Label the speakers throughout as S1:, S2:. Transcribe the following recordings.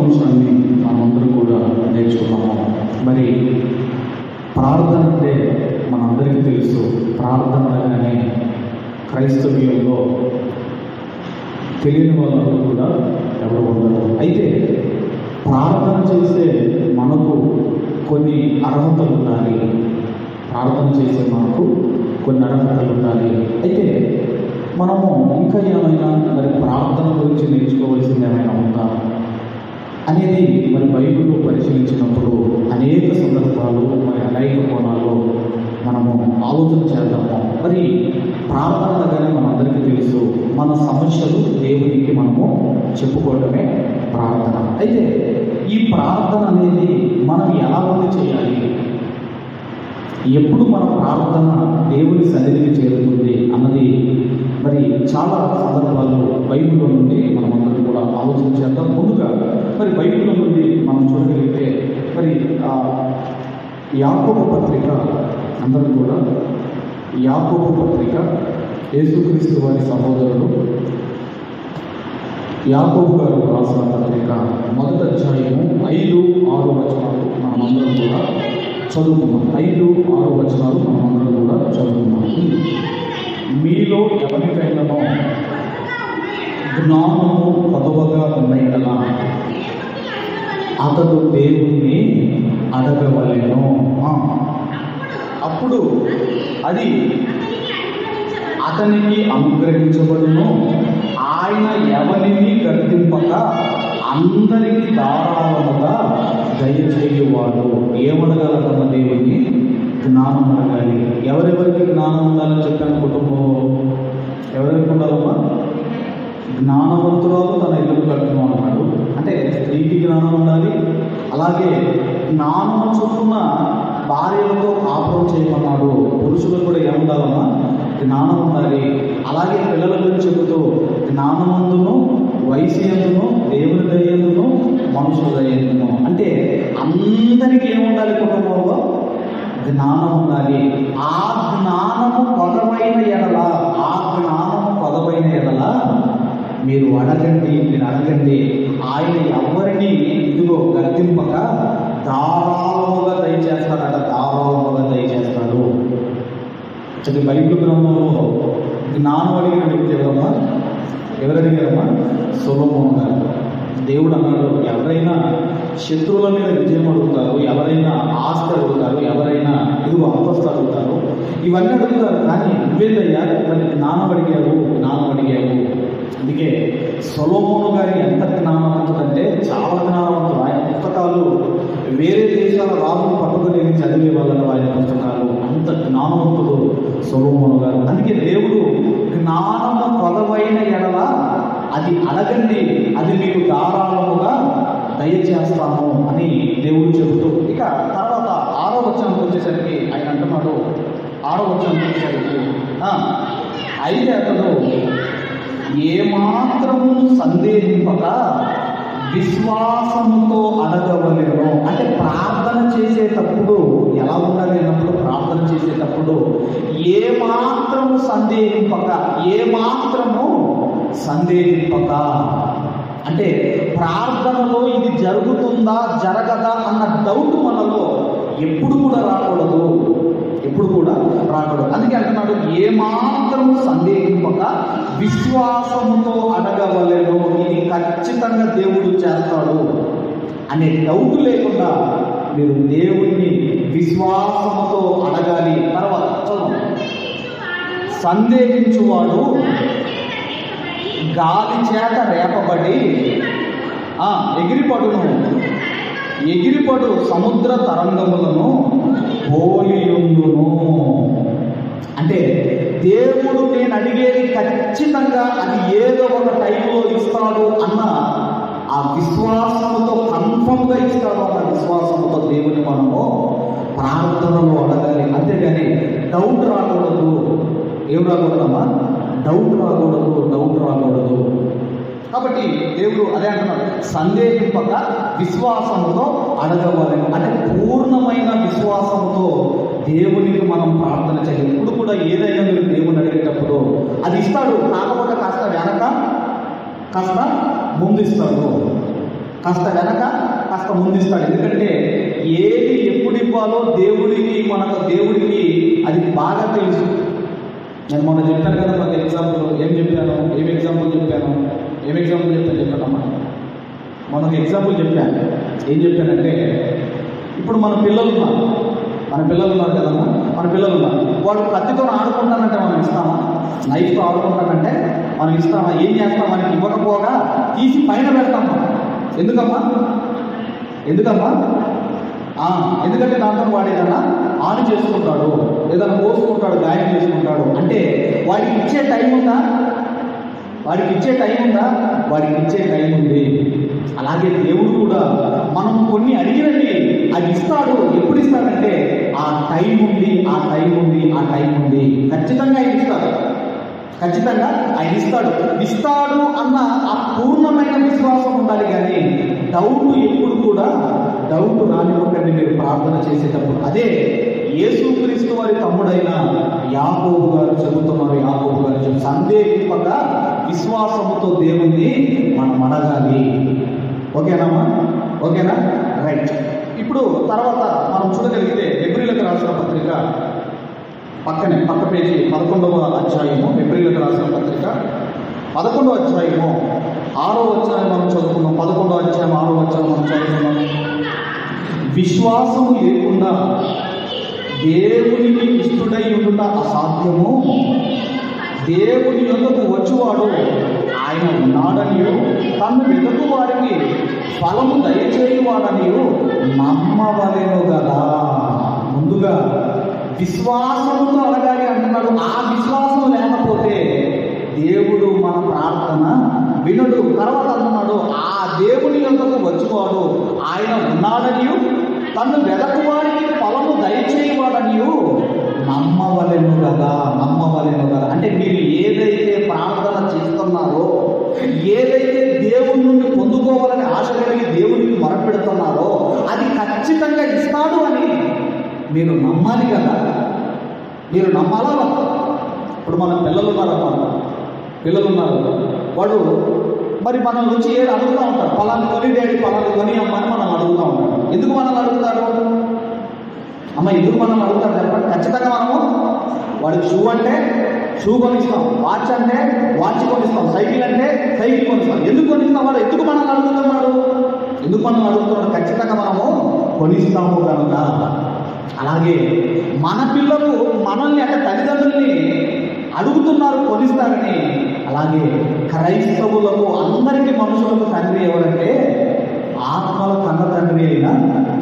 S1: అంశాన్ని మనమందరం కూడా నేర్చుకున్నాము. మరి ప్రార్థన అంటే మనందరికీ తెలుసు. ప్రార్థన అనగానే క్రైస్తవ్యంలో తెలియని వాళ్ళందరూ కూడా ఎవరు ఉండరు. అయితే ప్రార్థన చేసే మనకు కొన్ని అర్హతలు ఉండాలి. ప్రార్థన చేసే మనకు కొన్ని అర్హతలు ఉండాలి. అయితే మనము ఇంకా ఏమైనా మరి ప్రార్థన గురించి నేర్చుకోవాల్సింది ఏమైనా ఉందా అనేది మరి బైబిల్లో పరిశీలించినప్పుడు అనేక సందర్భాలు మరి అనేక కోణాల్లో మనము ఆలోచన చేద్దాము. మరి ప్రార్థన అనగానే మనందరికీ తెలుసు, మన సమస్యలు దేవునికి మనము చెప్పుకోవడమే ప్రార్థన. అయితే ఈ ప్రార్థన అనేది మనం ఎలా చేయాలి, ఎప్పుడు మన ప్రార్థన దేవుని సన్నిధికి చేరుతుంది అన్నది మరి చాలా సందర్భాల్లో బైబిల్లో నుండి మనమందరం కూడా ఆలోచన చేద్దాం. ముందుగా మరి బైబిల్లో నుండి మనం చూడగలిగితే మరి యాకోబు పత్రిక, అందరూ కూడా యాకోబు పత్రిక, యేసుక్రీస్తు వారి సహోదరుడు యాకోబు గారు రాసిన పత్రిక 1వ అధ్యాయము 5-6 వచనాలు మనమందరం కూడా చదువుకున్నాం. 5-6 వచనాలు మనమందరం కూడా చదువుకున్నాం. మీలో ఎవరికైనానో జ్ఞానము కొదవగా ఉన్న యెడల అతడు దేవుణ్ణి అడగవలెను, అప్పుడు అది అతనికి అనుగ్రహించబడును. ఆయన ఎవరిని గర్తింపక అందరికీ ధారాళముగా దయచేయువాడు. ఏమడగలదన్న దేవుణ్ణి జ్ఞానం అడగాలి. ఎవరెవరికి జ్ఞానం ఉండాలని చెప్పాను కుటుంబంలో? ఎవరెవరికి ఉండాలమ్మా? జ్ఞానవంతురాలు తన ఇల్లు కట్టును అన్నాడు. అంటే స్త్రీకి జ్ఞానం ఉండాలి. అలాగే జ్ఞానం చొప్పున భార్యలతో కాపురం చేయమన్నాడు. పురుషులకు కూడా ఏముండాలమ్మా? జ్ఞానం ఉండాలి. అలాగే పిల్లల గురించి చెబుతూ జ్ఞానమందును, వయసు ఎందును, దేవుని దయ్యందును, మనుషుల దయ్యందును. అంటే అందరికీ ఏముండాలి? కుటుంబంలో జ్ఞానం ఉండాలి. ఆ జ్ఞానము కొదవైన ఎడల, మీరు అడగండి. ఆయన ఎవరిని ఇదిగో గర్తింపక ధారాళముగా దయచేస్తాడు. అది బైబిల్ గ్రంథంలో జ్ఞానం అడిగిన వ్యక్తి ఎవరు అడిగారమ్మా? సొలొమోను గారు. దేవుడు అన్నాడు, ఎవరైనా శత్రువుల మీద విజయం అడుగుతారు, ఎవరైనా ఆస్తి అడుగుతారు, ఎవరైనా ఇదిగో అంతస్తు అడుగుతారు, ఇవన్నీ అడుగుతారు. కానీ నువ్వేదయ్యా మరి జ్ఞానం అడిగావు. అందుకే సొలొమోను గారి ఎంత జ్ఞానవంతుడంటే చాలా జ్ఞానవంతుడు. ఆయన పుస్తకాలు వేరే దేశాల రాజులు పట్టుకుని చదివే వాళ్ళను ఆయన పుస్తకాలు. అంత జ్ఞానవంతుడు సొలొమోను గారు. అందుకే దేవుడు జ్ఞానము కొదవైన ఎడల అది అడగండి, అది మీకు ధారాళముగా దయచేస్తాను అని దేవుడు చెబుతూ ఇక తర్వాత 6వ వచనానికి వచ్చేసరికి ఆయన అంటున్నాడు. 6వ వచనానికి వచ్చేసరికి అయితే అతడు ఏమాత్రము సందేహింపక విశ్వాసముతో అడగవలెను. అంటే ప్రార్థన చేసేటప్పుడు ఎలా ఉండాలి అన్నప్పుడు, ప్రార్థన చేసేటప్పుడు ఏమాత్రము సందేహింపక అంటే ప్రార్థనలో ఇది జరుగుతుందా జరగదా అన్న డౌట్ మనలో ఎప్పుడు కూడా రాకూడదు. అందుకే అంటున్నాడు, ఏమాత్రము సందేహింపక విశ్వాసముతో అడగవలెను. ఇది ఖచ్చితంగా దేవుడు చేస్తాడు అనే డౌట్ లేకుండా మీరు దేవుణ్ణి విశ్వాసముతో అడగాలి. తర్వాత సందేహించువాడు గాలి చేత రేపబడి ఎగిరిపడు సముద్ర తరంగములను పోలియుండును. అంటే దేవుడు నేను అడిగేది ఖచ్చితంగా అది ఏదో ఒక టైంలో ఇస్తాడు అన్న ఆ విశ్వాసముతో, కన్ఫర్మ్గా ఇస్తాడు అన్న విశ్వాసముతో దేవుని మనము ప్రార్థనలో అడగాలి. అంతేగాని డౌట్ రాకూడదు. ఏం రాకూడదమ్మా? డౌట్ రాకూడదు. కాబట్టి దేవుడు అదే అంటున్నాడు, సందేహింపక విశ్వాసముతో అడగవలెను. అంటే పూర్ణమైన విశ్వాసంతో దేవునికి మనం ప్రార్థన చేయాలి. ఇప్పుడు కూడా ఏదైనా మీరు దేవుని అడిగేటప్పుడు అది ఇస్తాడు. కాకపోతే కాస్త వెనక కాస్త ముందు ఇస్తాడు. కాస్త వెనక కాస్త ముందిస్తాడు. ఎందుకంటే ఏది ఎప్పుడు ఇవ్వాలో దేవుడికి అది బాగా తెలుసు. నేను మొన్న చెప్పాను కదా, ఒక ఎగ్జాంపుల్ ఏం ఎగ్జాంపుల్ చెప్పానమ్మా. మొన్న ఒక ఎగ్జాంపుల్ చెప్పాను. ఏం చెప్పానంటే, ఇప్పుడు మన పిల్లలు ఉన్నారు కదమ్మా, వాడు కత్తితో ఆడుకుంటానంటే మనం ఇస్తామా? నైఫ్తో ఆడుకుంటానంటే మనం ఇస్తామా? ఏం చేస్తాం? మనకి ఇవ్వకపోగా తీసి పైన పెడతామా? ఎందుకమ్మా? ఎందుకంటే దాంతో వాడు ఏదైనా ఆన్ చేసుకుంటాడు, ఏదైనా కోసుకుంటాడు, గాయం చేసుకుంటాడు. అంటే వాడికి ఇచ్చే టైం ఉందా? వాడికి ఇచ్చే టైం ఉంది. అలాగే దేవుడు కూడా మనం కొన్ని అడిగినవి అది ఇస్తాడు. ఎప్పుడు ఇస్తాడంటే ఆ టైం ఉంది. ఖచ్చితంగా ఆయన ఇస్తాడు అన్న ఆ పూర్ణమైన విశ్వాసం ఉండాలి. కానీ డౌట్ రానివ్వకండి మీరు ప్రార్థన చేసేటప్పుడు. అదే యేసుక్రీస్తు వారి తమ్ముడైన యాకోబు గారు చెబుతున్నారు. సందేహింపక విశ్వాసముతో దేవుణ్ణి మనం అడగాలి. ఓకేనా? రైట్. ఇప్పుడు తర్వాత మనం చూడగలిగితే హెబ్రీయులకు రాసిన పత్రిక పక్క పేజీ 11వ అధ్యాయము, హెబ్రీయులకు రాసిన పత్రిక 11వ అధ్యాయము 6వ వచనాన్ని మనం చదువుకున్నాం. 11వ అధ్యాయం 6వ వచనం మనం చదువుకున్నాం. విశ్వాసము లేకుండా దేవునికి ఇష్టడై ఉండుట అసాధ్యము. దేవుని యొద్దకు వచ్చువాడు ఆయన ఉన్నాడనియు తను వెతుకు వారికి ఫలము దయచేయువాడనియు నమ్మవలెను కదా. ముందుగా విశ్వాసంతో అడగాలి అంటున్నాడు. ఆ విశ్వాసం లేకపోతే దేవుడు మన ప్రార్థన వినుడు. తర్వాత అంటున్నాడు, ఆ దేవుని యొద్దకు వచ్చువాడు ఆయన ఉన్నాడనియు తను వెదకు వారికి ఫలము దయచేయవాడనియు నమ్మవలెను కదా. అంటే మీరు ఏదైతే ప్రార్థన చేస్తున్నారో, ఏదైతే దేవుని నుండి పొందుకోవాలని ఆశ కలిగి దేవునికి మొరపెడుతున్నారో అది ఖచ్చితంగా ఇస్తాడు అని మీరు నమ్మాలి కదా. మీరు నమ్మాలా? ఇప్పుడు మన పిల్లలు ఉన్నారు, వాడు మరి మన నుంచి ఏది అడుగుతూ ఉంటారు, పలానా కొని డాడీ, పలానా కొని అమ్మ అని మనం అడుగుతూ ఉంటాం. ఎందుకు మనల్ని అడుగుతారు? ఎందుకు మనల్ని అడుగుతారు చెప్పండి. ఖచ్చితంగా మనము వాడికి షూ అంటే షూ కొనిస్తాం, వాచ్ అంటే వాచ్ కొనిస్తాం, సైకిల్ అంటే సైకిల్ కొనిస్తాం. ఎందుకు కొనిస్తాం? వాడు ఎందుకు మనల్ని అడుగుతున్నాడు? ఖచ్చితంగా మనము కొనిస్తాము కనుక. అలాగే మన పిల్లలు మనల్ని అంటే తల్లిదండ్రుల్ని అడుగుతున్నారు, కొనిస్తారని. అలాగే క్రైస్తవులకు అందరికీ మనుషులకు తండ్రి ఎవరంటే ఆత్మల కన్న తండ్రి అయిన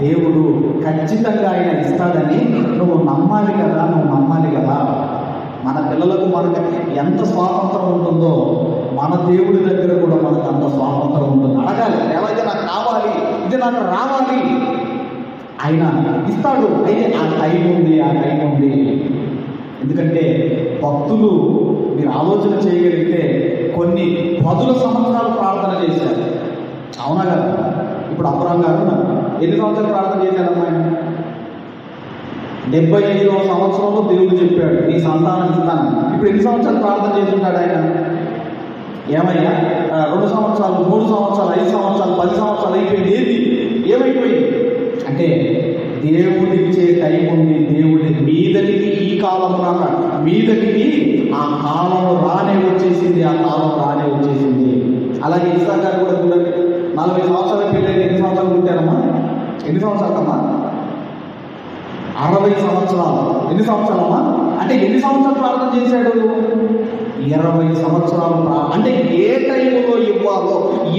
S1: దేవుడు. ఖచ్చితంగా ఆయన ఇస్తాడని నువ్వు నమ్మాలి కదా. మన పిల్లలకు మనకు ఎంత స్వాతంత్రం ఉంటుందో మన దేవుడి దగ్గర కూడా మనకు అంత స్వాతంత్రం ఉంటుంది. అడగాలి, ఏవైతే నాకు కావాలి, ఇది నాకు రావాలి, ఆయన ఇస్తాడు. అయితే ఆ టైం ఉంది. ఎందుకంటే భక్తులు మీరు ఆలోచన చేయగలిగితే కొన్ని 10 సంవత్సరాలు ప్రార్థన చేశారు. అవునా కదా? ఇప్పుడు అబ్రహాం గారు ఎన్ని సంవత్సరాలు ప్రార్థన చేశారమ్మా? 75వ సంవత్సరంలో దేవుడు చెప్పాడు నీ సంతానం ఇస్తాను. ఇప్పుడు ఎన్ని సంవత్సరాలు ప్రార్థన చేస్తుంటాడు ఆయన? ఏమయ్యా 2 సంవత్సరాలు, 3 సంవత్సరాలు, 5 సంవత్సరాలు, 10 సంవత్సరాలు అయిపోయింది. ఏమైపోయింది అంటే దేవుడిచ్చే టైం ఉంది. దేవుడి మీదకి ఈ కాలం రాక మీదకి ఆ కాలం రానే వచ్చేసింది. అలాగే ఇస్సాకు గారు కూడా చూడండి, 40 సంవత్సరాల పిల్లలు ఎన్ని సంవత్సరాలు పుట్టారమ్మా? ఎన్ని సంవత్సరాలమ్మా? 60 సంవత్సరాలు. ఎన్ని సంవత్సరాలమ్మా? అంటే ఎన్ని సంవత్సరాలు ప్రార్థన చేశాడు? 20 సంవత్సరాలు. అంటే ఏ టైంలో ఇవ్వాలో,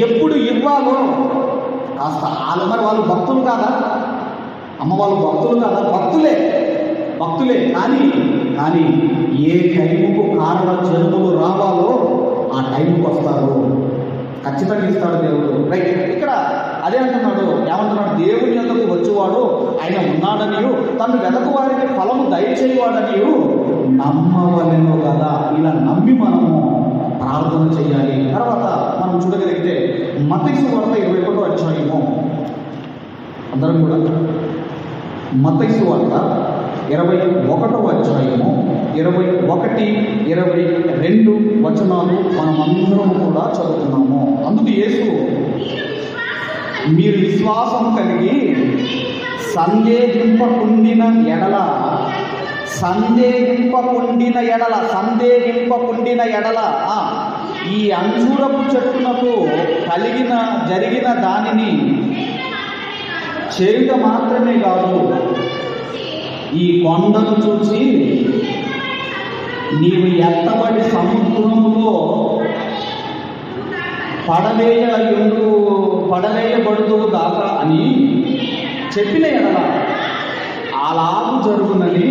S1: ఎప్పుడు ఇవ్వాలో కాస్త మరి వాళ్ళు భక్తులు కాదా అమ్మ? వాళ్ళు భక్తులు కాదా? భక్తులే. కానీ ఏ టైముకు కారణ జన్మలు రావాలో ఆ టైంకి వస్తారు. ఖచ్చితంగా ఇస్తాడు దేవుడు. రైట్. ఇక్కడ అదే అంటున్నాడు. ఏమంటున్నాడు? దేవుని యొద్దకు వచ్చేవాడు ఆయన ఉన్నాడనియు తను వెదకు వారికి ఫలము దయచేయవాడనియు నమ్మవలెను కదా. ఇలా నమ్మి మనము ప్రార్థన చేయాలి. తర్వాత మనం చూడగలిగితే మత్తయి సువార్త 21వ అధ్యాయము, అందరం కూడా మత్తయి సువార్త 21వ అధ్యాయము 21, 22 వచనాలు మనం అందరం కూడా చదువుతున్నాము. అందుకు యేసు మీరు విశ్వాసం కలిగి సందేహింపకుండిన ఎడల ఈ అంజూరపు చెట్టునకు జరిగిన దానిని చేయుట మాత్రమే కాదు, ఈ కొండను చూసి నీవు ఎత్తబడి సముద్రములో పడవేయబడుదువు గాక అని చెప్పిన ఎడల అలాగు జరుగునని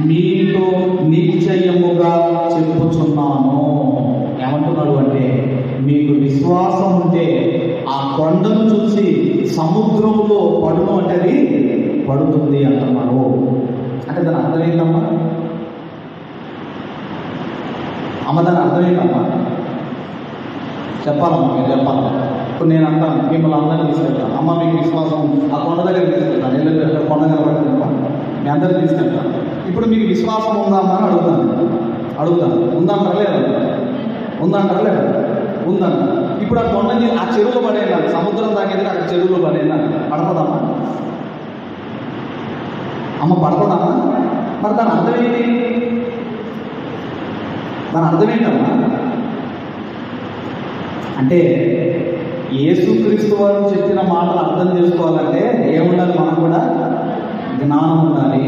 S1: మీతో నిశ్చయముగా చెప్పుచున్నాను. ఏమంటున్నాడు అంటే, మీకు విశ్వాసం ఉంటే ఆ కొండను చూసి సముద్రంలో పడును అంటే అది పడుతుంది అంటున్నాడు. అంటే దాని అర్థమైందమ్మా? దాని అర్థమైందమ్మా? చెప్పాలమ్మా, మీరు చెప్పాలమ్మా. ఇప్పుడు నేను అంటాను, మిమ్మల్ని అందరినీ తీసుకెళ్తాను. అమ్మ మీకు విశ్వాసం, ఆ కొండ దగ్గర తీసుకెళ్తాను. ఎందుకంటే కొండ కనబడుతుందమ్మా, మీ అందరినీ తీసుకెళ్తాను. ఇప్పుడు మీకు విశ్వాసం ఉందమ్మా అని అడుగుతాను. ఉందంటారా లేదా? ఉందంట. ఇప్పుడు ఆ కొండ ఆ చెరువులో పడేనా, సముద్రం తాగేది అక్కడ చెరువులో పడేనా? పడతదమ్మా? అమ్మ పడతదమ్మా? మరి దాని అర్థం ఏంటి? అమ్మా అంటే యేసుక్రీస్తు వారు చెప్పిన మాటలు అర్థం చేసుకోవాలంటే ఏముండాలి? మనం కూడా జ్ఞానం ఉండాలి.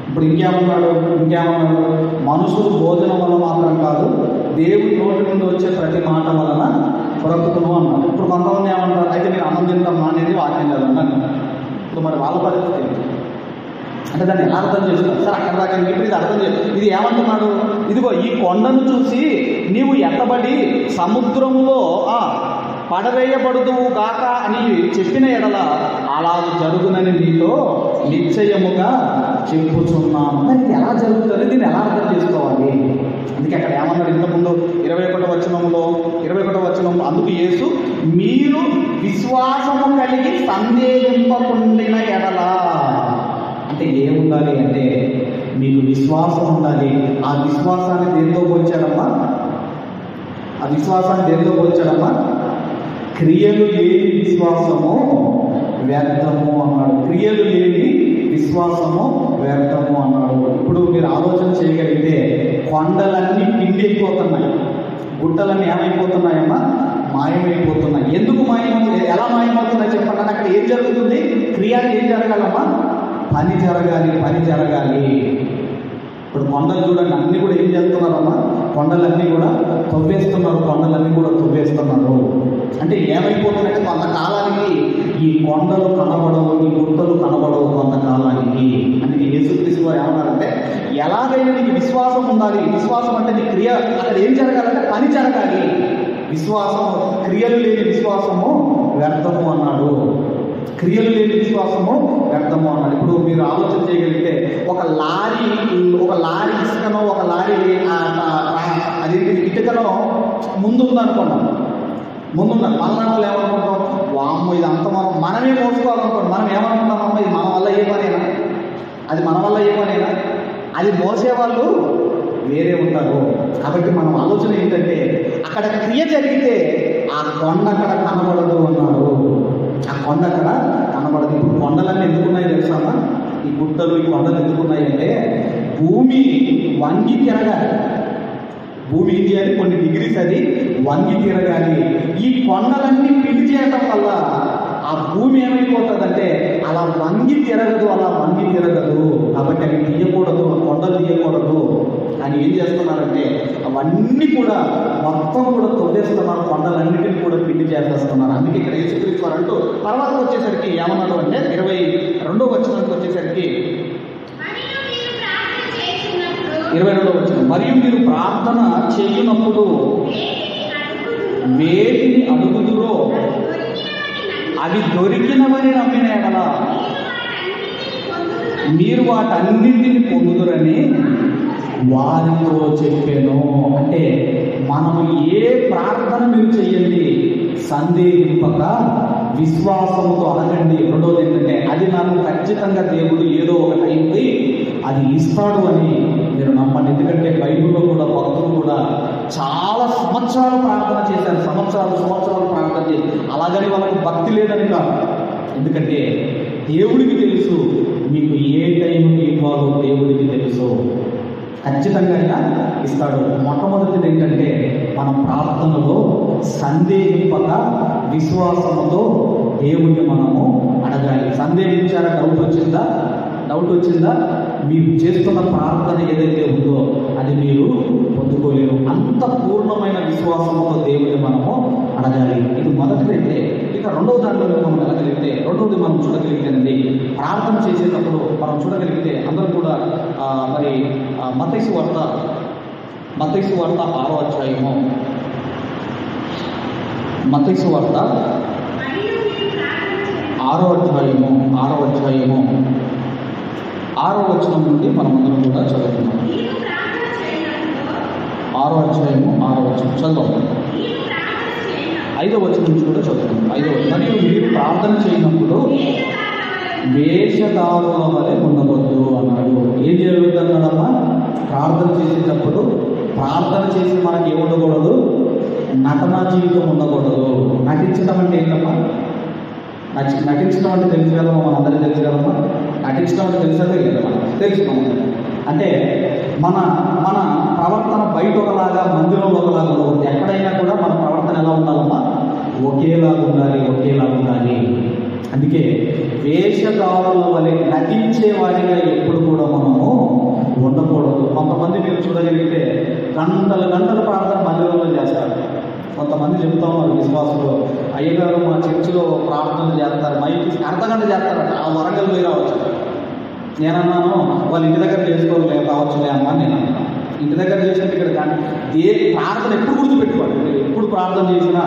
S1: ఇప్పుడు ఇంకేమన్నాడు? మనుషులు భోజనం వల్ల మాత్రం కాదు, దేవుడి నోటి నుండి వచ్చే ప్రతి మాట వలన బ్రతుకును అన్నాడు. ఇప్పుడు కొంతమంది ఏమంటారు, అయితే నేను అన్నం తింటాం అనేది వాక్యం కదండి. ఇప్పుడు మరి వాళ్ళ పరిస్థితి ఏంటి అంటే దాన్ని ఎలా అర్థం చేస్తున్నారు? సార్ అక్కడ దాకా ఇప్పుడు ఇది అర్థం చేస్తారు. ఇది ఏమంటున్నాడు? ఇదిగో ఈ కొండను చూసి నీవు ఎత్తబడి సముద్రములో పడవేయబడుదువు గాక అని చెప్పిన ఎడల అలా జరుగునని నీతో నిశ్చయముగా చెప్పుచున్నాను. ఇది ఎలా జరుగుతుంది? దీన్ని ఎలా అర్థం చేసుకోవాలి? అందుకే అక్కడ ఏమన్నాడు ఇంతకుముందు 21వ వచనంలో, అందుకు యేసు మీరు విశ్వాసము కలిగి సందేహింపకుండిన ఎడల అంటే ఏముండాలి అంటే మీకు విశ్వాసం ఉండాలి. ఆ విశ్వాసాన్ని దేంతో పోల్చాడమ్మా? క్రియలు లేని విశ్వాసము వ్యర్థము అన్నాడు. ఇప్పుడు మీరు ఆలోచన చేయగలిగితే కొండలన్నీ పిండి అయిపోతున్నాయి, గుట్టలన్నీ ఏమైపోతున్నాయమ్మా? మాయమైపోతున్నాయి. ఎందుకు ఎలా మాయమవుతున్నాయి చెప్పండి? అక్కడ ఏం జరుగుతుంది? క్రియలు ఏం జరగాలమ్మా? పని జరగాలి. ఇప్పుడు కొండలు చూడండి, అన్నీ కూడా ఏం చేస్తున్నారమ్మా? కొండలన్నీ కూడా తవ్వేస్తున్నారు. అంటే ఏమైపోతున్నాయంటే కొంతకాలానికి ఈ కొండలు కనబడవు, ఈ గుట్టలు కనబడవు కొంతకాలానికి. అందుకే యేసుక్రీస్తు వారు ఏమన్నారంటే, ఎలాగైనా నీకు విశ్వాసం ఉండాలి. విశ్వాసం అంటే నీ క్రియ అక్కడ ఏం జరగాలంటే పని జరగాలి. క్రియలు లేని విశ్వాసము వ్యర్థము అన్నాడు. ఇప్పుడు మీరు ఆలోచన చేయగలిగితే ఒక లారీ ఇసుకనో ఒక లారీ అది ఇటుకలో ముందుందనుకున్నాం. మళ్ళీ ఏమనుకుంటాం? వామ్మో ఇదంతా మనమే మోసుకోవాలనుకోండి. మనం ఏమనుకుంటామమ్మా ఇది మన వల్ల ఏ పనైనా? అది మోసేవాళ్ళు వేరే ఉంటారు. కాబట్టి మనం ఆలోచన ఏంటంటే అక్కడ క్రియ జరిగితే ఆ కొండ అక్కడ కనబడదు అన్నాడు. ఇప్పుడు కొండలన్నీ ఎందుకున్నాయి తెలుసామా? ఈ గుట్టలు, ఈ కొండలు ఎందుకున్నాయంటే భూమి వంగి తిరగాలి. భూమి ఏం చేయాలి? కొన్ని డిగ్రీస్ అది వంగి తిరగాలి. ఈ కొండలన్నీ పిండి చేయటం వల్ల ఆ భూమి ఏమైపోతుందంటే అలా వంగి తిరగదు. కాబట్టి అవి తీయకూడదు, కొండలు తీయకూడదు అని ఏం చేస్తున్నారంటే అవన్నీ కూడా మొత్తం కూడా తొవ్వేస్తున్నారు, కొండలన్నిటిని కూడా పిండి చేసేస్తున్నారు. అందుకే ఇక్కడ యేసుక్రీస్తు వారు అంటూ తర్వాత వచ్చేసరికి ఏమన్నాడు అంటే 22వ వచనానికి వచ్చేసరికి 22వ వచనం, మరియు మీరు ప్రార్థన చేయునప్పుడు వేటిని అడుగుదురో అవి దొరికినవని నమ్మిన ఎడల మీరు వాటన్నింటిని పొందుదురని వారితో చెప్పాను. అంటే మనము ఏ ప్రార్థన మీరు చెయ్యండి, సందేహింపక విశ్వాసంతో అడగండి. రెండోది ఏంటంటే అది నాకు ఖచ్చితంగా దేవుడు ఏదో ఒక టైంకి అది ఇస్తాడు అని మీరు నమ్మండి. ఎందుకంటే బైబిల్లో కూడా భక్తులు కూడా చాలా సంవత్సరాలు ప్రార్థన చేశారు, సంవత్సరాలు ప్రార్థన చేసి. అలాగని వాళ్ళకి భక్తి లేదని కాదు, ఎందుకంటే దేవుడికి తెలుసు మీకు ఏ టైంకి ఇవ్వాలో దేవుడికి తెలుసు, ఖచ్చితంగా ఆయన ఇస్తాడు. మొట్టమొదటిది ఏంటంటే మన ప్రార్థనలో సందేహింపక విశ్వాసంతో దేవుడిని మనము అడగాలి. సందేహించారా? డౌట్ వచ్చిందా? మీరు చేస్తున్న ప్రార్థన ఏదైతే ఉందో అది మీరు పొందుకోలేరు. అంత పూర్ణమైన విశ్వాసంతో దేవుడిని మనము అడగాలి. ఇది మొదటిదైతే. ఇక రెండవ దాంట్లో మనం వెళ్ళగలిగితే, రెండవది మనం చూడగలిగితేనండి, ప్రార్థన చేసేటప్పుడు మనం చూడగలిగితే అందరూ కూడా మరి మత్తయి వార్త 6వ అధ్యాయము, మత్తయి వార్త 6వ అధ్యాయము 6వ వచనం నుండి మనం అందరం కూడా చదువుతున్నాం. 6వ అధ్యాయము 6వ వచనం చదువుతాం. 5వ వచనం నుంచి కూడా చదువుతున్నాం. 5వ మరియు మీరు ప్రార్థన చేయనప్పుడు వేషధారుల వలె ఉండవద్దు అన్నాడు. ఏం జరుగుతుంది అన్నాడమ్మా? ప్రార్థన చేసేటప్పుడు ప్రార్థన చేసి మనకి ఏమి ఉండకూడదు? నటనా జీవితం ఉండకూడదు. నటించడం అంటే ఏంటమ్మా? నటించడం అంటే తెలుసుగలమా? మన అందరికీ తెలుసుగలమా? నటించడం అంటే తెలుసే కదా? తెలుసుకున్నాం. అంటే మన ప్రవర్తన బయట ఒకలాగా, మందిరంలో ఒకలాగా ఉండదు. ఎక్కడైనా కూడా మన ప్రవర్తన ఎలా ఉండాలమ్మా? ఒకేలాగా ఉండాలి. అందుకే వేషధారుల వలె నటించే వారిగా ఎప్పుడు కూడా మనము ఉండకూడదు. కొంతమంది మీరు చూడగలిగితే గంటలు ప్రార్థన మందిరంలో చేస్తారు. కొంతమంది చెప్తా ఉన్నారు విశ్వాసులు, అయ్యగారు మా చర్చిలో ప్రార్థనలు చేస్తారు, మైకి అర్ధగంట చేస్తారట, ఆ వరంగల్ పోయి రావచ్చు. నేనన్నాను వాళ్ళు ఇంటి దగ్గర చేసుకోలేదు కావచ్చులే అమ్మా. నేను అన్నాను ఇంటి దగ్గర చేసినట్టు ఇక్కడ ప్రార్థన ఎప్పుడు గుర్తుపెట్టుకోండి. మీరు ఎప్పుడు ప్రార్థన చేసినా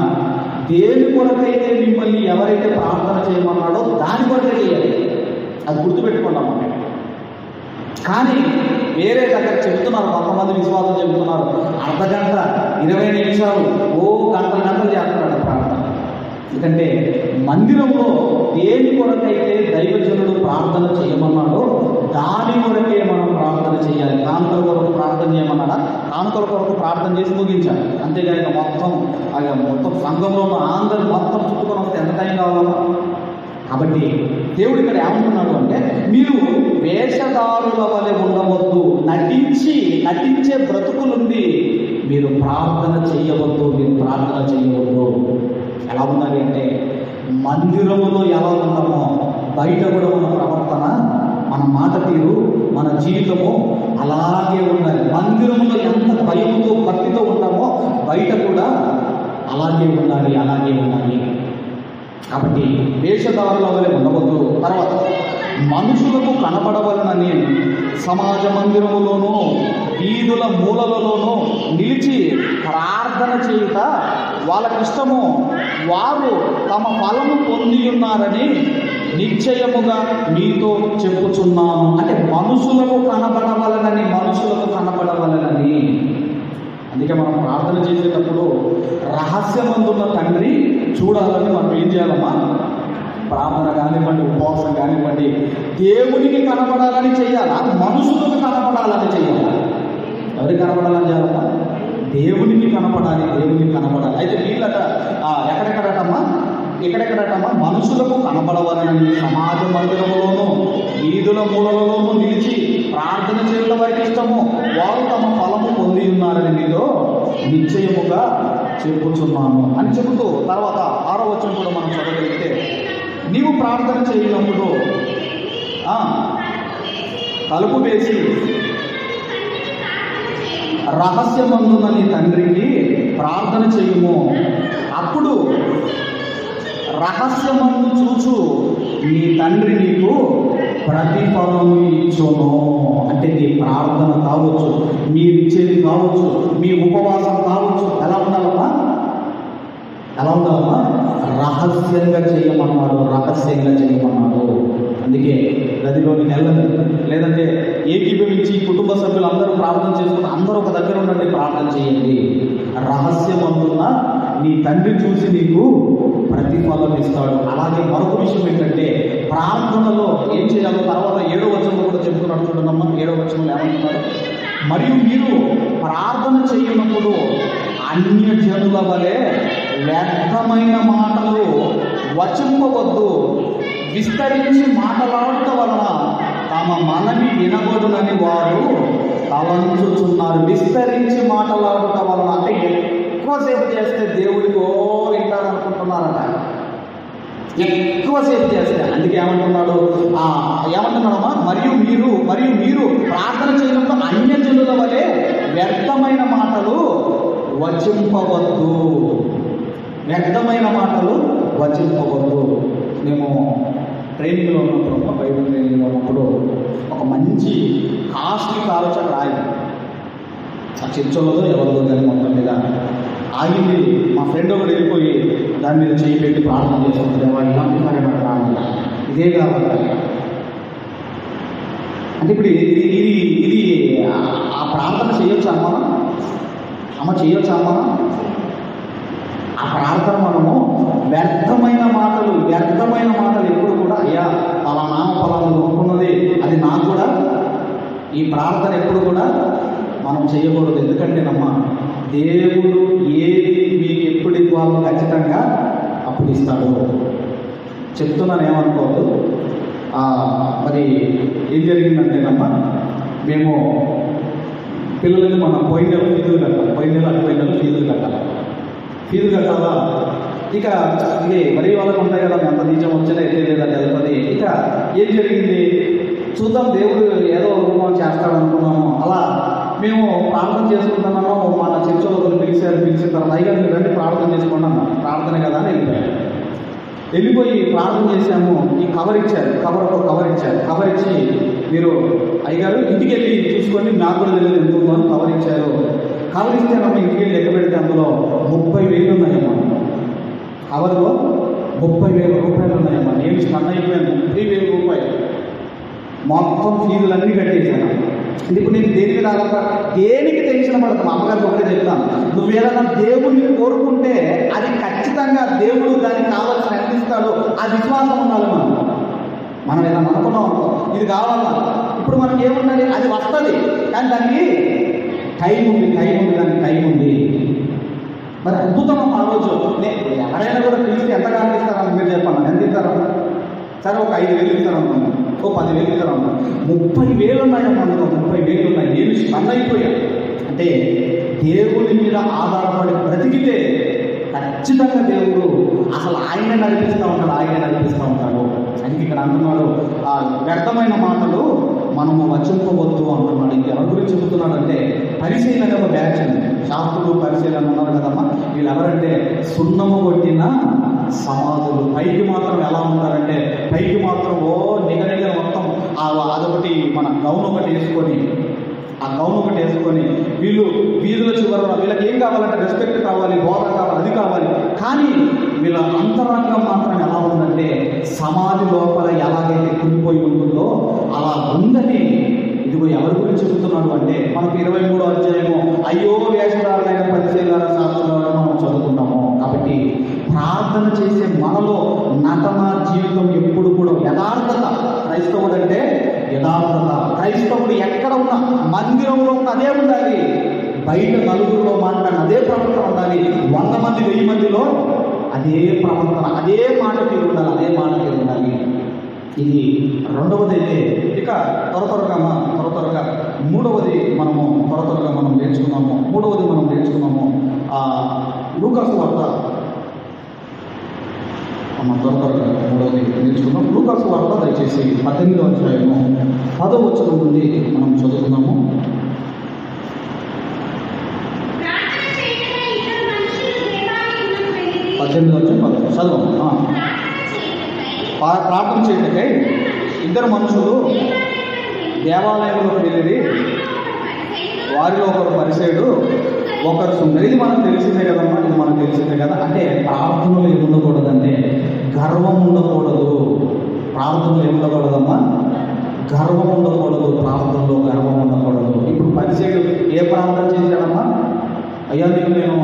S1: దేని కొరకైతే మిమ్మల్ని ఎవరైతే ప్రార్థన చేయమన్నాడో దాని కొరకే చేయాలి, అది గుర్తుపెట్టుకోండి అమ్మా. కానీ వేరే దగ్గర చెప్తున్నారు, కొంతమంది విశ్వాసం చెప్తున్నారు అర్ధగంట 20 నిమిషాలు గంటలు చేస్తున్నాడు ప్రార్థన. ఎందుకంటే మందిరంలో దేని కొరకైతే దైవజనుడు ప్రార్థన చేయమన్నాడో దాని కొరకే మనం ప్రార్థన చేయాలి. కానుకల కొరకు ప్రార్థన చేయమన్నాడా? కానుకల కొరకు ప్రార్థన చేసి ముగించాలి. అంతేగాని మొత్తం సంఘంలో ఉన్న అందరూ మొత్తం చుట్టుకొని వస్తే ఎంత టైం కావాలన్నా? కాబట్టి దేవుడు ఇక్కడ ఏమంటున్నాడు అంటే, మీరు వేషధారుల వలె ఉండవద్దు, నటించే బ్రతుకులుంది మీరు ప్రార్థన చేయవద్దు. ఎలా ఉండాలి అంటే, మందిరములో ఎలా ఉంటామో బయట కూడా మన ప్రవర్తన, మన మాట తీరు, మన జీవితము అలాగే ఉండాలి. మందిరంలో ఎంత భయంతో భక్తితో ఉంటామో బయట కూడా అలాగే ఉండాలి. కాబట్టి వేషధారుల వలె ఉండవద్దు. తర్వాత మనుషులకు కనపడవలనని సమాజ మందిరములోనూ వీధుల మూలలలోనూ నిలిచి ప్రార్థన చేయుట వాళ్ళకిష్టము, వారు తమ ఫలము పొంది ఉన్నారని నిశ్చయముగా మీతో చెప్పుచున్నాను. అంటే మనుషులకు కనపడవలనని. అందుకే మనం ప్రార్థన చేసేటప్పుడు రహస్యమందున్న తండ్రి చూడాలని మనం ఏం చేయాలమ్మా? ప్రార్థన కానివ్వండి, ఉపవాసం కానివ్వండి, దేవునికి కనపడాలని చేయాలా? మనుషులకు కనపడాలని చేయాలా? ఎవరికి కనపడాలని చేయాలమ్మా? దేవునికి కనపడాలి. అయితే వీళ్ళట ఎక్కడెక్కడటమ్మా? మనుషులకు కనపడవాలని సమాజ మందిరములోనూ వీధుల మూలలోనూ నిలిచి ప్రార్థన చేయడం వారికి ఇష్టము, వారు తమ ఫలము పొంది ఉన్నారని మీతో నిశ్చయముగా చెప్పుచున్నాను అని చెబుతూ, తర్వాత 6వ వచనం కూడా మనం చదవగలిగితే, నీవు ప్రార్థన చేయనప్పుడు తలుపు వేసి రహస్యమందున నీ తండ్రికి ప్రార్థన చేయుము, అప్పుడు రహస్యమందు చూచు నీ తండ్రి నీకు ప్రతిఫలము ఇచ్చును. అంటే నీ ప్రార్థన కావచ్చు, మీరు ఇచ్చేది కావచ్చు, మీ ఉపవాసం కావచ్చు, ఎలా ఉండాలమ్మా? రహస్యంగా చేయమన్నాడు. అందుకే గదిలోని వెళ్ళండి, లేదంటే ఏకీభవించి కుటుంబ సభ్యులు అందరూ ప్రార్థన చేసుకుని అందరూ ఒక దగ్గర ఉండండి, ప్రార్థన చేయండి. రహస్యమందున నీ తండ్రి చూసి నీకు ప్రతిఫలం ఇస్తాడు. అలాగే మరొక విషయం ఏంటంటే, ప్రార్థనలో ఏం చేయాలో తర్వాత 7వ వచనంలో కూడా చెప్తున్నాడు. చూడమ్మా, 7వ వచనంలో ఏమంటున్నాడు? మరియు మీరు ప్రార్థన చేయనప్పుడు అన్యజనుల వలె వ్యర్థమైన మాటలు వచింపవద్దు, విస్తరించి మాటలాడటం వలన తమ మనవి వినబడునని వారు తలంచుచున్నారు. విస్తరించి మాటలాడటం వలన అంటే ఎక్కువసేపు చేస్తే దేవుడికి వింటారనుకుంటున్నారట. ఎక్కువసేపు చేస్తే అందుకే ఏమంటున్నాడు, ఏమంటున్నాడమ్మా, మరియు మీరు ప్రార్థన చేయడంలో అన్యజనుల వలె వ్యర్థమైన మాటలు వచింపవద్దు, వ్యర్థమైన మాటలు వచింపవద్దు. మేము ట్రైనింగ్లో ఉన్నప్పుడు, బైబిల్ ట్రైనింగ్లో ఉన్నప్పుడు ఒక మంచి కాస్ట్లీ కారు వచ్చి అక్కడ ఆగింది. ఆ చర్చలతో ఎవరిదో కానీ మొత్తం మీద ఆగింది. మా ఫ్రెండ్ ఒకటి వెళ్ళిపోయి దాని మీద చేయి పెట్టి ప్రార్థన చేసుకుంటుంది. వాళ్ళు ఇలాంటి ప్రార్థన ఇదే కావాలి అంటే ఇప్పుడు ఇది ఆ ప్రార్థన చేయొచ్చా అమ్మ చేయొచ్చా అమ్మ? ఆ ప్రార్థన మనము వ్యర్థమైన మాటలు ఎప్పుడు కూడా అయ్యా పలానా ఒప్పుకున్నది అది నాకు కూడా, ఈ ప్రార్థన ఎప్పుడు కూడా మనం చేయకూడదు. ఎందుకంటేనమ్మా దేవుడు ఏది మీకు ఎప్పుడు ఇవ్వాలో ఖచ్చితంగా అప్పుడు ఇస్తాడు. చెప్తున్నాను, ఏమనుకోవద్దు. మరి ఏం జరిగిందంటేనమ్మా, మేము పిల్లలకి మనం పోయిన ఫీజులు కట్టాలి. ఫీజులు కట్టాలా? ఇక ఇది మరి వాళ్ళకు ఉంటాయి కదా, ఎంత నిజం వచ్చినా అయితే లేదంటే అది. ఇక ఏం జరిగింది చూద్దాం, దేవుడు ఏదో రూపం చేస్తాడు అనుకున్నాము. అలా మేము ప్రార్థన చేసుకుంటున్నాము. మన చర్చలో పిలిచిన తర్వాత అయ్యా మీరు రండి ప్రార్థన చేసుకున్నాను, ప్రార్థన కదా అని వెళ్ళిపోయి ప్రార్థన చేశాము. ఈ కవర్ ఇచ్చారు, కవర్ ఇచ్చి మీరు అయ్యగారు ఇంటికి వెళ్ళి చూసుకొని నాకు కూడా తెలియదు ఎంత ఉందో అని కవర్ ఇచ్చారు. కవర్ ఇచ్చారమ్మ, ఇంటికి వెళ్ళి లెక్క పెడితే అందులో 30,000 ఉన్నాయమ్మా. కవర్లో 30,000 రూపాయలు ఉన్నాయమ్మా. నేను స్టన్ అయిపోయాను. 30,000 రూపాయలు మొత్తం ఫీజులన్నీ కట్టేశాను. ఇప్పుడు నేను దేనికి టెన్షన్ పడతాను? అమ్మగారికి ఒకటే చెప్తాను, నువ్వు ఏదైనా దేవుడిని కోరుకుంటే అది ఖచ్చితంగా దేవుడు దానికి కావాల్సిన అందిస్తాడు. ఆ విశ్వాసం ఉండాలి. మనం ఏదైనా అనుకున్నాం అనుకో, ఇది కావాలన్నా ఇప్పుడు మనకి ఏముండాలి, అది వస్తుంది. కానీ దానికి టైం ఉంది, దానికి టైం ఉంది. మరి అద్భుతం ఆ రోజు ఎవరైనా కూడా పిలిచి ఎంత కానిస్తారని మీరు చెప్పండి, ఎంత ఇస్తారమ్మా? సరే ఒక 5,000 ఇస్తారనుకున్నాను, ఓ 10,000 ఇస్తారనుకున్నాను. 30,000 ఉన్నాయమ్మా, 30,000 ఉన్నాయి. నేను స్టన్ అయిపోయాను. అంటే దేవుడి మీద ఆధారపడి బ్రతికితే ఖచ్చితంగా దేవుడు అసలు ఆయనే నడిపిస్తూ ఉంటాడు. అని ఇక్కడ అంటున్నాడు, ఆ వ్యర్థమైన మాటలు మనము వచింపవద్దు అంటున్నాడు. ఎవరి గురించి చెబుతున్నాడంటే పరిశీలన ఒక బ్యాచ్ అండి, శాస్త్రులు పరిశీలన ఉన్నారు కదమ్మా. వీళ్ళు ఎవరంటే సున్నము కొట్టిన సమాధులు. పైకి మాత్రం ఎలా ఉంటారంటే పైకి మాత్రం నిగనిగ మొత్తం అదొకటి మన గౌన్ ఒకటి వేసుకొని వీళ్ళు వీధుల చివరలో వీళ్ళకి ఏం కావాలంటే రెస్పెక్ట్ కావాలి, హోదా కావాలి, అది కావాలి. కానీ వీళ్ళ అంతరంగం మాత్రం ఎలా ఉందంటే సమాధి లోపల ఎలాగైతే కుంగిపోయి ఉంటుందో అలా ఉందని ఇదిగో ఎవరి గురించి చెబుతున్నాడు అంటే మనకు 23వ అధ్యాయము అయ్యో వేషధారులైన పరిచయాల శాస్త్రాలను మనం చదువుకుంటాము. కాబట్టి ప్రార్థన చేసే మనలో నటన జీవితం ఎప్పుడు కూడా యథార్థత. క్రైస్తవుడు అంటే యథార్థత. క్రైస్తవుడు ఎక్కడ ఉన్నా, మందిరంలో ఉన్న అదే ఉండాలి, బయట నలుగురిలో మాట్లాడిన అదే ప్రవర్తన ఉండాలి, 100 మంది 1000 మందిలో అదే ప్రవర్తన, అదే మాట తీరు ఉండాలి. ఇది రెండవది. అయితే ఇక త్వరగా మూడవది మనము నేర్చుకున్నాము. లూకాసు వార్త మూడవది నేర్చుకున్నాం. లూకాసు వార్త దయచేసి 18వ అధ్యాయము 10వ వచనం నుండి మనం చదువుకున్నాము. ప్రార్థన చేయటకై 2 మనుషులు దేవాలయంలోకి వెళ్ళి వారిలో ఒకరు పరిసయుడు, ఒకరు సుందరి. ఇది మనకు తెలిసిందే కదా. అంటే ప్రార్థనలు ఏముండకూడదంటే గర్వం ఉండకూడదు. ప్రార్థనలు ఏముండకూడదమ్మా? గర్వం ఉండకూడదు. ప్రార్థనలో గర్వం ఉండకూడదు. ఇప్పుడు పరిసయుడు ఏ ప్రార్థన చేశాడమ్మా? అయ్యా నీకు నేను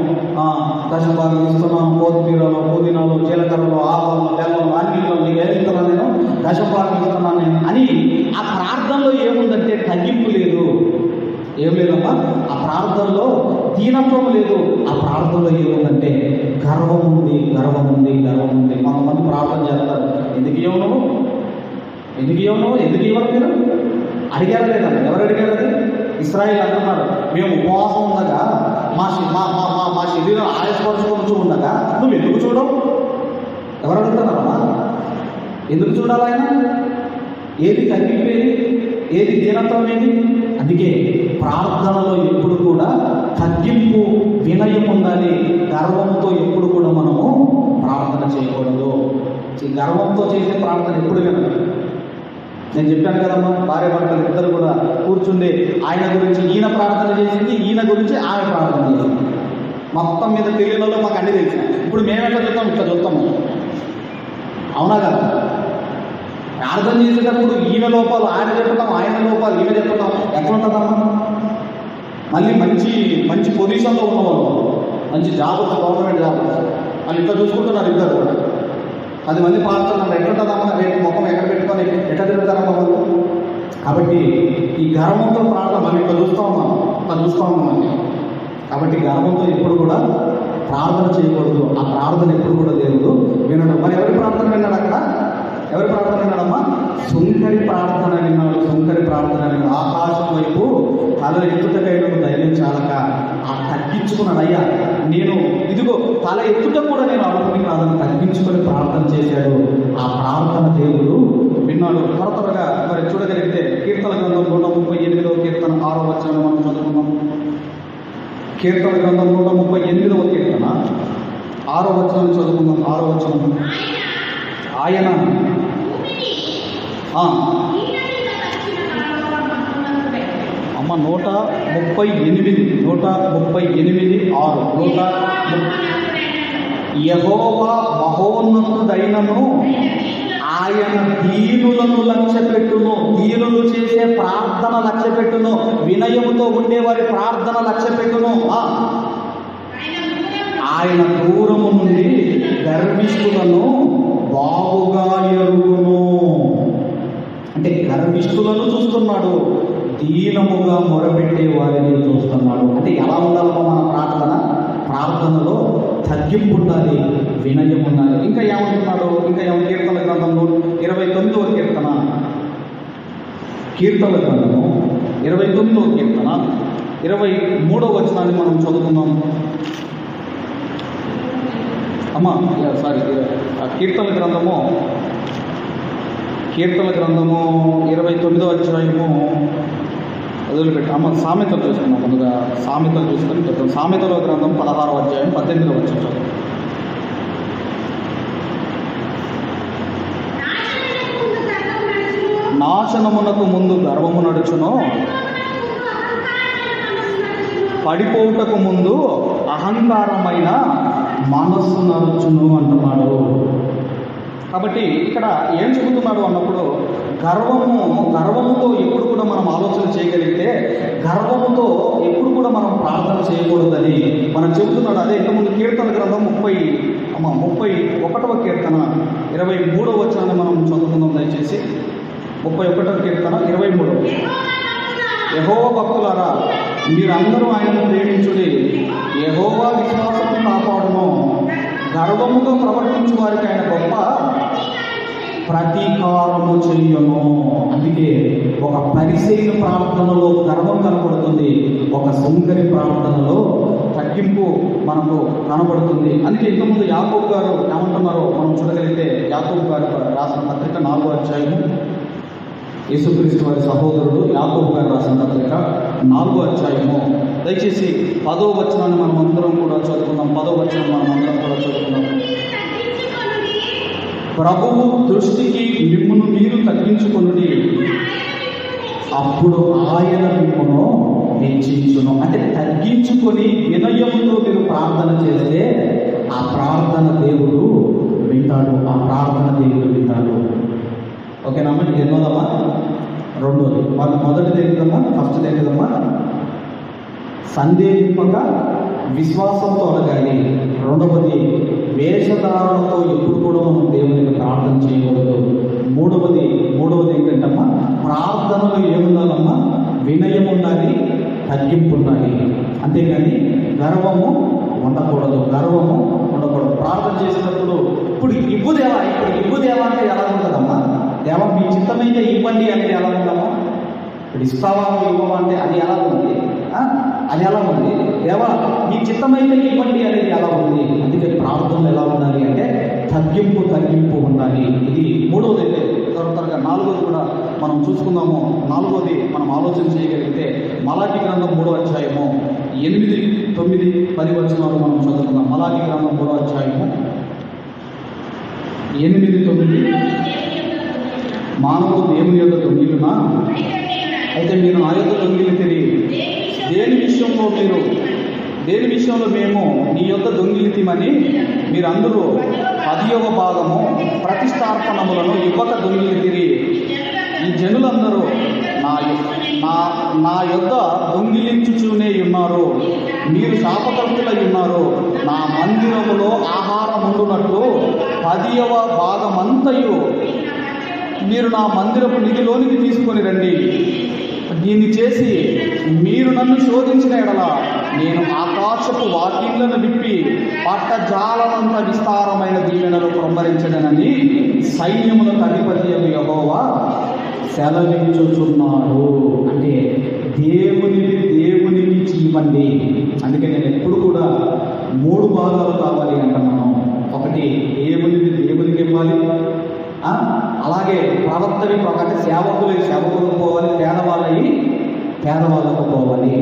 S1: దశభాగం ఇస్తున్నాను, కొత్తిమీరలో, పుదీనాలో, జీలకర్రలో, ఆవాలలో, బెల్లంలో, అన్నింటిలో నీకు ఏమిస్తున్నాను, నేను దశభాగం ఇస్తున్నాను నేను అని. ఆ ప్రార్థనలో ఏముందంటే తగ్గింపు లేదు, ఏం లేదమ్మా. ఆ ప్రార్థనలో దీనత్వం లేదు. ఆ ప్రార్థనలో ఏముందంటే గర్వం ఉంది, గర్వం ఉంది, గర్వం ఉంది. కొంతమంది ప్రార్థన చేస్తారు, ఎందుకు ఇవ్వవు నువ్వు, ఎందుకు ఇవ్వవు నువ్వు, ఎందుకు ఇవ్వరు మీరు అడిగారు లేదండి. ఎవరు అడిగారు? అది ఇశ్రాయేలు అంటున్నారు, మేము ఉపవాసం ఉండగా మా శరీరం ఆయాసపరుచుకుంటూ ఉండగా నువ్వు ఎందుకు చూడవు? ఎవరు అడుగుతున్నారమ్మా? ఎందుకు చూడాలి ఆయన? ఏది తగ్గిపోయేది, ఏది దీనత్వం ఏది? అందుకే ప్రార్థనలో ఎప్పుడు కూడా తగ్గింపు, వినయం ఉండాలి. గర్వంతో ఎప్పుడు కూడా మనము ప్రార్థన చేయకూడదు. గర్వంతో చేసే ప్రార్థన ఎప్పుడు వినదు. నేను చెప్పాను కదమ్మా, భార్య భర్తలు ఇద్దరు కూడా కూర్చుండి ఆయన గురించి ఈయన ప్రార్థన చేసింది, ఈయన గురించి ఆమె ప్రార్థన చేసింది. మొత్తం మీద తెలియనలో మాకు అన్ని తెలిసి. ఇప్పుడు మేమెట్లా చూస్తాం, ఇట్లా చూస్తాము. అవునా కదా? ప్రార్థన చేసేటప్పుడు ఈమె లోపాలు ఆయన చెప్పడం, ఆయన లోపాలు ఈమె చెప్పడం ఎట్లుంటుందమ్మా? మళ్ళీ మంచి మంచి పొజిషన్లో ఉన్నవాళ్ళు, మంచి జాబ్, గవర్నమెంట్ జాబ్, వాళ్ళు ఇట్లా చూసుకుంటున్నారు ఇద్దరు కూడా. 10 మంది పాల్గొన్నారు, ఎట్లుంటుందమ్మా? రేపు ముఖం ఎక్కడ పెట్టుకొని ఎట్లా తిరుగుతారమ్మా వాళ్ళు? కాబట్టి ఈ గర్వంతో ప్రార్థన మనం ఇట్లా చూస్తామమ్మా, ఇట్లా చూస్తామమ్మా. కాబట్టి గర్వంతో ఎప్పుడు కూడా ప్రార్థన చేయకూడదు. ఆ ప్రార్థన ఎప్పుడు కూడా దేవుడు వినడు. మరి ఎవరి ప్రార్థన విన్నాడు అక్కడ? ఎవరి ప్రార్థన విన్నాడమ్మా? సుంకరి ప్రార్థన విన్నాడు. సుంకరి ప్రార్థన విన్నాడు. ఆకాశం వైపు తల ఎత్తుటకైనా ధైర్యం చాలక ఆ తగ్గించుకున్నాడు. అయ్యా నేను ఇదిగో తల ఎత్తుట కూడా నేను అనుకుని కాదని తగ్గించుకొని ప్రార్థన చేశాడు. ఆ ప్రార్థన దేవుడు విన్నాడు. త్వరగా మరి చూడగలిగితే కీర్తన గ్రంథం 138వ కీర్తన 6వ వచనం మనం చదువుకున్నాం. కీర్తన గ్రంథం 138వ కీర్తన 6వ వచనం చదువుకుందాం. 6వ వచనం, ఆయన అమ్మ 138:6 యెహోవా మహోన్నతుడైనను ఆయన దీనులను లక్ష్య పెట్టును. దీనులు చేసే ప్రార్థన లక్ష్య పెట్టును. వినయముతో ఉండేవారి ప్రార్థన లక్ష్య పెట్టును. ఆయన దూరము నుండి గర్విష్ఠులను బాగుగా ఎరుగును. అంటే గర్విష్ఠులను చూస్తున్నాడు, దీనముగా మొరపెట్టే వారిని చూస్తున్నాడు. అంటే ఎలా ఉండాలమ్మా మన ప్రార్థన? ప్రార్థనలో తగ్గింపు ఉండాలి, వినయం ఉండాలి. ఇంకా ఏమంటున్నాడు? ఇంకా కీర్తన గ్రంథంలో 29వ కీర్తన, కీర్తన గ్రంథము 29వ కీర్తన 23వ వచనాన్ని మనం చదువుకుందాం. అమ్మా కీర్తన గ్రంథము 29వ అధ్యాయము వదిలిపెట్టి అమ్మ సామెతలు చూసుకున్నాం. ముందుగా సామెతలు చూసుకొని చెప్తాం. సామెతల గ్రంథం 16వ అధ్యాయం 18వ వచనం. నాశనమునకు ముందు గర్వము నడుచును, పడిపోవుటకు ముందు అహంకారమైన మనస్సు నడుచును అంటున్నాడు. కాబట్టి ఇక్కడ ఏం చెబుతున్నాడు అన్నప్పుడు గర్వముతో ఎప్పుడు కూడా మనం ఆలోచన చేయగలిగితే గర్వముతో ఎప్పుడు కూడా మనం ప్రార్థన చేయకూడదని మనం చెబుతున్నాడు. అదే ఇంతకుముందు కీర్తన గ్రంథం 31వ కీర్తన 23వ వచనాన్ని మనం చదువుకుందాం దయచేసి. 31వ కీర్తన 23. యెహోవా భక్తులారా మీరందరూ ఆయనను ప్రేమించుడి, యెహోవా విశ్వాసము కాపాడును. గర్వముగా ప్రవర్తించు వారికి ఆయన గొప్ప ప్రతీకారము చెయ్యను. అందుకే ఒక పరిశీలన ప్రార్థనలో గర్వం కనపడుతుంది, ఒక సుంకరి ప్రార్థనలో తగ్గింపు మనకు కనబడుతుంది. అందుకే ఇంతకుముందు యాకోబు గారు ఏమంటున్నారో మనం చూడగలిగితే యాకోబు గారు రాసిన పత్రిక 4వ అధ్యాయము, యేసుక్రీస్తు వారి సహోదరుడు యాకోబు గారు రాసిన పత్రిక 4వ అధ్యాయము దయచేసి 10వ వచనాన్ని మనం అందరం కూడా చదువుకుందాం. 10వ వచనం మనం అందరం కూడా చదువుకుందాం. ప్రభువు దృష్టికి మిమ్మును మీరు తగ్గించుకొనుడి, అప్పుడు ఆయన మిమ్మును హెచ్చించును. అంటే తగ్గించుకొని వినయముతో మీరు ప్రార్థన చేస్తే ఆ ప్రార్థన దేవుడు వింటాడు. ఆ ప్రార్థన దేవుడు వింటాడు. ఓకేనమ్మా? ఇది ఎన్నోదమ్మా? రెండోది. మొదటిది ఏంటిదమ్మా? ఫస్ట్ ఏంటిదమ్మా? సందేహింపక విశ్వాసంతో అడగాలి. రెండవది వేషధారణతో ఎప్పుడు కూడా మనం దేవునికి ప్రార్థన చేయకూడదు. మూడవది ఏంటంటమ్మా? ప్రార్థనలో ఏముండాలమ్మా? వినయం ఉండాలి, తగ్గింపు ఉండాలి. అంతేగాని గర్వము ఉండకూడదు, గర్వము ఉండకూడదు. ప్రార్థన చేసినప్పుడు ఇప్పుడు ఇవ్వు దేవా అంటే ఎలా ఉంటుందమ్మా? దేవా మీ చిత్తమైతే ఇవ్వండి అంటే ఎలా ఉందమ్మా? ఇప్పుడు ఇస్తావా ఇవ్వవా అంటే అది ఎలా ఉంది? అది ఎలా ఉంది? దేవా మీ చిత్తమైతే ఇవ్వండి అనేది ఎలా ఉంది? అందుకే ప్రార్థనలు ఎలా ఉండాలి అంటే తగ్గింపు ఉండాలి. ఇది మూడవది. అయితే త్వరగా నాలుగోది కూడా మనం చూసుకుందాము. నాలుగోది మనం ఆలోచన చేయగలిగితే మలాకి గ్రంథం 3వ అధ్యాయము 8, 9, 10 వచనాలు మనం చదువుకుందాం. మలాకి గ్రంథం 3వ అధ్యాయము 8, 9. మానవుడు దేవుని యొక్క దొంగిలునా? అయితే మీరు నా యొక్క దొంగిలి తెలియ దేని విషయంలో మేము నీ యొక్క దొంగిలితిమని మీరందరూ 10వ భాగము ప్రతిష్టార్పణములను ఇవ్వక దొంగిలితిరి. ఈ జనులందరూ నా యొద్ద దొంగిలించుచూనే ఉన్నారు. మీరు శాపకర్తులై ఉన్నారు. నా మందిరములో ఆహారం ఉండునట్లు 10వ భాగమంతయు మీరు నా మందిరపు నిధిలోనికి తీసుకొని రండి. దీన్ని చేసి మీరు నన్ను శోధించిన ఎడల నేను ఆకాశపు వాకిళ్లను విప్పి పట్టజాలనంత విస్తారమైన దీవెనలు కుమ్మరించదనని సైన్యములకు అధిపతి యెహోవా సెలవించుచున్నాడు. అంటే దేవునికి ఇవ్వండి. అందుకే నేను ఎప్పుడు కూడా 3 భాగాలు కావాలి అంటున్నాను. ఒకటి దేవునికి ఇవ్వాలి, అలాగే ప్రవర్తని అంటే సేవకులకు పోవాలి, పేదవాళ్ళకు పోవాలి.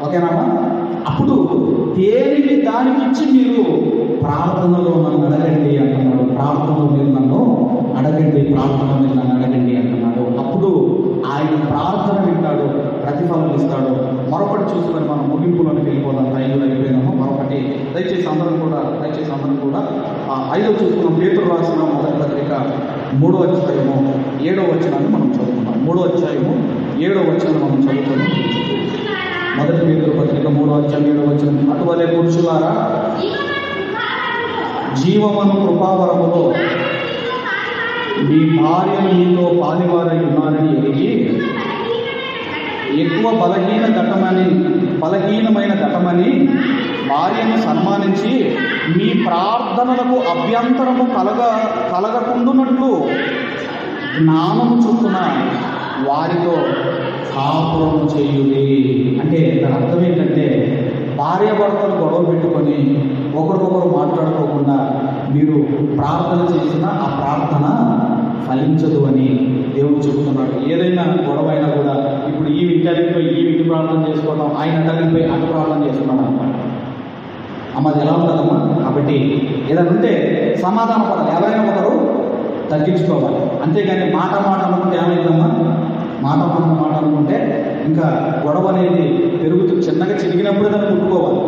S1: ఓకేనమ్మా? అప్పుడు దేనికి దానికి ఇచ్చి మీరు ప్రార్థనలో నన్ను అడగండి అంటున్నాడు. ప్రార్థనలో మీరు నన్ను అడగండి అంటున్నాడు. అప్పుడు ఆయన ప్రార్థన వింటాడు, ప్రతిఫలం ఇస్తాడు. మరొకటి చూసుకొని మనం ముగింపులోకి వెళ్ళిపోదాం. టైంలో అయిపోయినాము. మరొకటి దయచేసి అందరం కూడా 5వ చూసుకున్నాం. పేతురు రాసిన మొదటి పత్రిక 3వ అధ్యాయము 7వ వచనాన్ని మనం చదువుకున్నాం. 3వ అధ్యాయము 7వ వచనం మనం చదువుకున్నాం. మొదటి పేతురు పత్రిక 3వ అధ్యాయం 7వ వచనం. అటువలే పురుషులారా జీవమను కృపావరములో మీ భార్యను మీతో పాలివారై ఉన్నారని ఎరిగి ఎక్కువ బలహీనమైన ఘటమని భార్యను సన్మానించి మీ ప్రార్థనలకు అభ్యంతరము కలగకుండునట్లు జ్ఞానము చొప్పున వారితో కాపురము చేయుడి. అంటే దాని అర్థం ఏంటంటే భార్యాభర్తలు గొడవ పెట్టుకొని ఒకరికొకరు మాట్లాడుకోకుండా మీరు ప్రార్థన చేసినా ఆ ప్రార్థన ఫలించదు అని దేవుడు చెబుతున్నాడు. ఏదైనా గొడవ అయినా కూడా ఇప్పుడు ఈ ఇంటికి పోయి ఈ ఇంటి ప్రార్థన చేసుకోవడం, ఆయన అడ్డకి పోయి అటు ప్రార్థన చేసుకున్నాడు అనమాట. అమ్మది ఎలా ఉంటుందమ్మా? కాబట్టి ఏదైనా ఉంటే సమాధాన పడాలి. ఎవరైనా ఒకరు తగ్గించుకోవాలి. అంతేగాని మాట అనుకుంటే ఏమైందమ్మా? మాట అనుకుంటే ఇంకా గొడవ అనేది పెరుగుతుంది. చిన్నగా చిరిగినప్పుడే దాన్ని కుట్టుకోవాలి.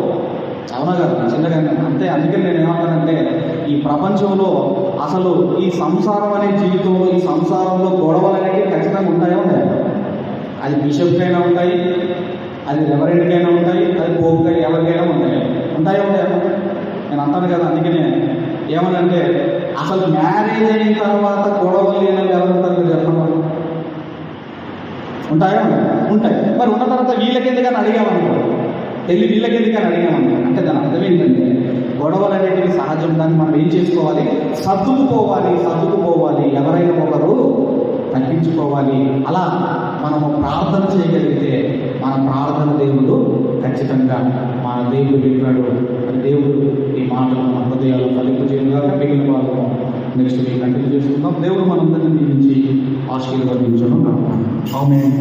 S1: అవునా కదా? చిన్నగా అంతే. అందుకని నేను ఏమంటానంటే ఈ ప్రపంచంలో అసలు ఈ సంసారం అనే జీవితంలో ఈ సంసారంలో గొడవలు అనేవి ఖచ్చితంగా ఉంటాయో ఉంటాయి. అది బిషప్కైనా ఉంటాయి, అది రెవరెండ్కైనా ఉంటాయి, అది పోపుకైనా ఎవరికైనా ఉంటాయో నేను అంటాను కదా. అందుకనే ఏమనంటే అసలు మ్యారేజ్ అయిన తర్వాత గొడవలు లేనవి ఎవరు ఉంటారు మీరు చెప్పండి? ఉంటాయో ఉంటాయి. మరి ఉన్న తర్వాత వీళ్ళకెందుకని అడిగామనుకో, వీళ్ళకెందుకని అడిగామనుకో అంటే దాని అర్థం ఏంటంటే గొడవలు అనేటివి సహజం. దాన్ని మనం ఏం చేసుకోవాలి? సర్దుకుపోవాలి. ఎవరైనా ఒకరు తగ్గించుకోవాలి. అలా మనము ప్రార్థన చేయగలిగితే మన ప్రార్థన దేవుడు ఖచ్చితంగా మన దేవుడు విన్నాడు. దేవుడు ఈ మాటలు మన హృదయాలు ఫలింపు చేయగా మిగిలిన వాళ్ళను నెక్స్ట్ వీక్ కంటిన్యూ చేసుకుందాం. దేవుడు మనందరినీ దీవించి ఆశీర్వదించడం. ఆమేన్.